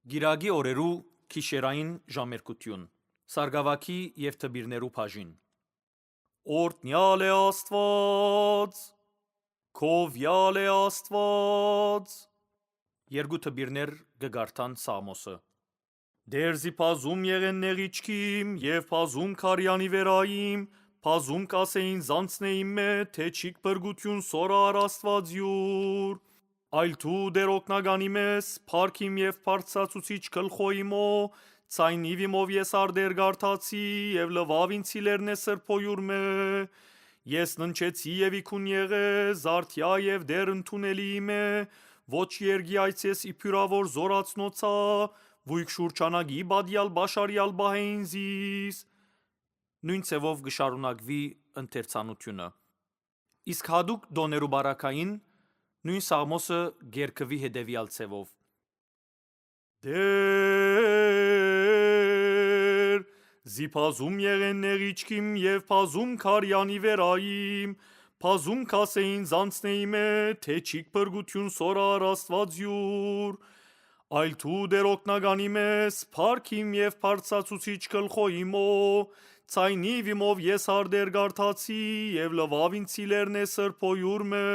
Գիրագի օրերու քիշերային ժամերկություն Սարգսակի եւ թբիրներու բաժին Օրտնյալ է Աստված Քովյալ է Աստված Երկու թբիրներ գգարտան Սամոսը Դերզի փազում եղենների չքիմ եւ փազում քարյանի վերայիմ փազում կասեին զանցնեին մե թե չիկ բրգություն սորա Աստված յուր Այլ դու դեր օգնագանի մեզ, փարքիմ եւ բարձրացուցիչ գլխոյիմո, ցայնիվիմով ես արդեր գարտացի եւ լվավին ցիլերնե սրբոյուր մե, ես ննչեցի եւ իքուն եղե, զարթյա եւ դեր ընդունելի մե, ոչ երգի այցես իբյուրավոր զորացնոցա, վույք շուրջանագի բադյալ բաշարյալ բահեին զիս, նույն ցևով գշարունակվի ընթերցանությունը, իսկ հադուկ դոներու բարակային, նույն Սամոսը գերկվի հետևյալ ցևով Դեր զիփազում եղենների չքիմ եւ փազում քարյանի վերայիմ փազում կասեին զանցնեի մե թե չիկ բրգություն սորար Աստված յուր այլ դու դեր օգնագանի մեզ փարքիմ եւ բարձրացուցիչ գլխոյիմո ցայնիվ իմով ես արդեր գարտացի եւ լվավին ցիլերնե սրբոյուր մե